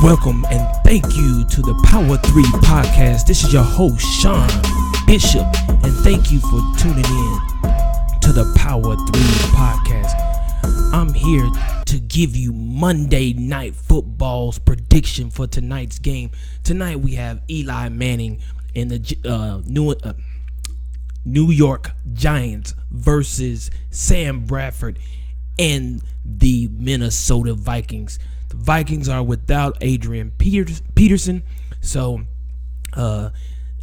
Welcome and thank you to the Power 3 podcast. This is your host, Sean Bishop, and thank you for tuning in to the Power 3 podcast. I'm here to give you Monday Night Football's prediction for tonight's game. Tonight we have Eli Manning and the New York Giants versus Sam Bradford and the Minnesota Vikings. The Vikings are without Adrian Peterson, so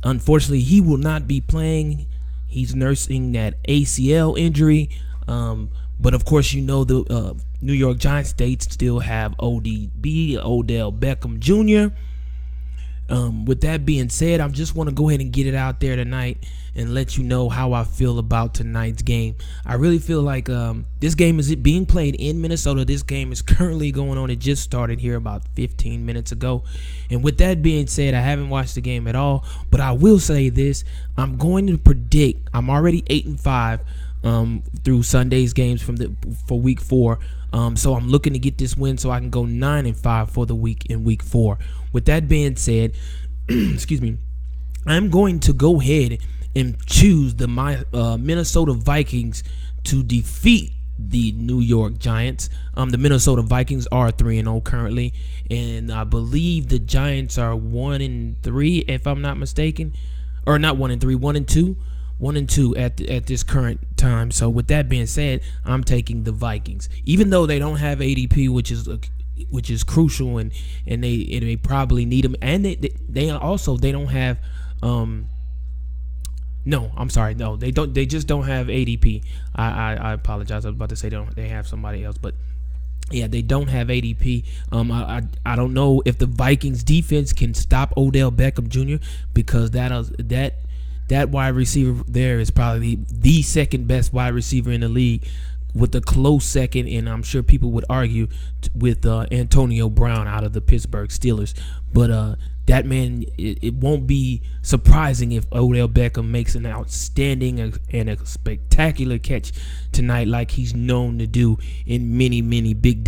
unfortunately he will not be playing. He's nursing that ACL injury, but of course you know the New York Giants, they still have ODB, Odell Beckham Jr. With that being said, I just want to go ahead and get it out there tonight and let you know how I feel about tonight's game. I really feel like this game is being played in Minnesota. This game is currently going on. It just started here about 15 minutes ago. And with that being said, I haven't watched the game at all, but I will say this. I'm going to predict, I'm already 8-5 through Sunday's games for week 4. So I'm looking to get this win so I can go 9-5 for the week in week 4. With that being said, excuse me, I'm going to go ahead and choose the Minnesota Vikings to defeat the New York Giants. The Minnesota Vikings are 3-0 currently, and I believe the Giants are 1-3 if I'm not mistaken, or not 1-3, 1-2. 1-2 at this current time. So with that being said, I'm taking the Vikings, even though they don't have ADP, which is crucial, and they probably need them, and they don't have they just don't have ADP. I apologize. I was about to say they have somebody else, but yeah, they don't have ADP. I don't know if the Vikings defense can stop Odell Beckham Jr. because that wide receiver there is probably the second best wide receiver in the league, with a close second, and I'm sure people would argue with Antonio Brown out of the Pittsburgh Steelers. But that man, it won't be surprising if Odell Beckham makes an outstanding and a spectacular catch tonight, like he's known to do in many big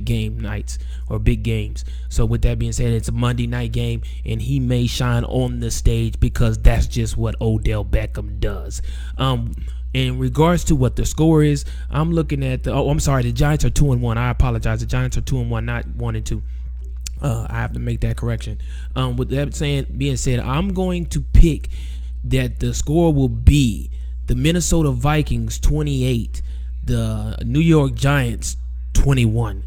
game nights or big games. So with that being said, it's a Monday night game, and he may shine on the stage because that's just what Odell Beckham does. In regards to what the score is, I'm looking at the Giants are 2-1. I apologize. The Giants are 2-1, not 1-2. I have to make that correction. With that being said, I'm going to pick that the score will be the Minnesota Vikings 28, the New York Giants 21.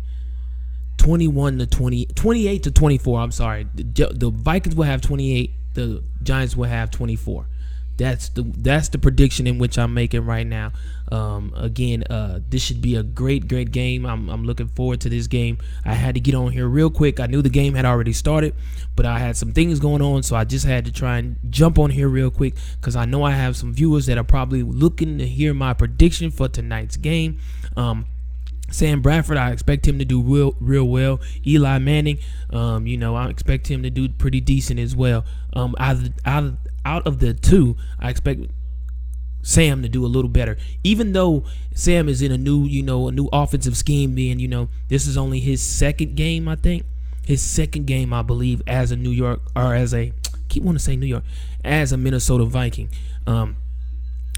28-24. I'm sorry. The Vikings will have 28. The Giants will have 24. That's the prediction in which I'm making right now. Again, this should be a great game. I'm looking forward to this game. I had to get on here real quick. I knew the game had already started, but I had some things going on, so I just had to try and jump on here real quick because I know I have some viewers that are probably looking to hear my prediction for tonight's game. Sam Bradford, I expect him to do real well. Eli Manning, I expect him to do pretty decent as well. Out of the two, I expect Sam to do a little better. Even though Sam is in a new offensive scheme, being, this is only his second game, I think. His second game, I believe, as a Minnesota Viking.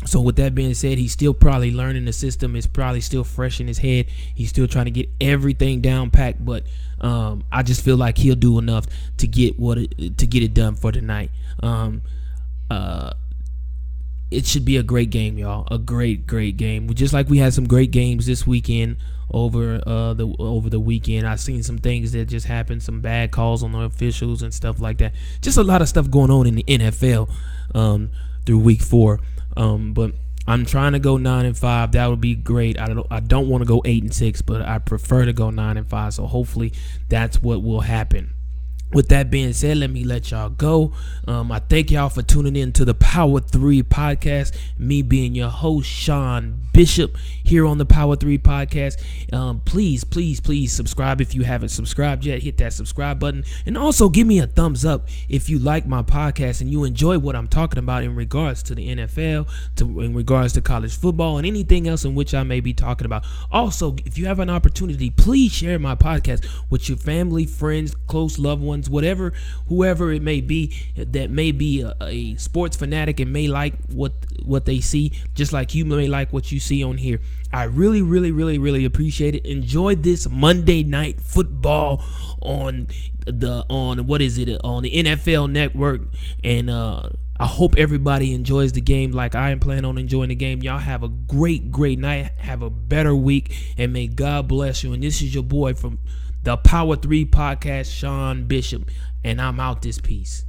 So with that being said, he's still probably learning the system. It's probably still fresh in his head. He's still trying to get everything down packed, but I just feel like he'll do enough to get it done for tonight. It should be a great game, y'all. A great game. Just like we had some great games this weekend over the weekend. I've seen some things that just happened, some bad calls on the officials and stuff like that. Just a lot of stuff going on in the NFL through week 4. But I'm trying to go 9-5. That would be great. I don't want to go 8-6, but I prefer to go 9-5. So hopefully that's what will happen. with that being said, let me let y'all go. I thank y'all for tuning in to the Power 3 podcast. Me being your host, Sean Bishop, here on the Power 3 podcast. Please subscribe if you haven't subscribed yet. Hit that subscribe button. And also give me a thumbs up if you like my podcast and you enjoy what I'm talking about in regards to the NFL, in regards to college football, and anything else in which I may be talking about. Also, if you have an opportunity, please share my podcast with your family, friends, close loved ones, whoever it may be that may be a sports fanatic and may like what they see, just like you may like what you see on here. I really appreciate it. Enjoy this Monday Night Football on the NFL Network, and I hope everybody enjoys the game like I am planning on enjoying the game. Y'all have a great night. Have a better week, and may God bless you. And this is your boy from the Power 3 podcast, Sean Bishop, and I'm out this piece.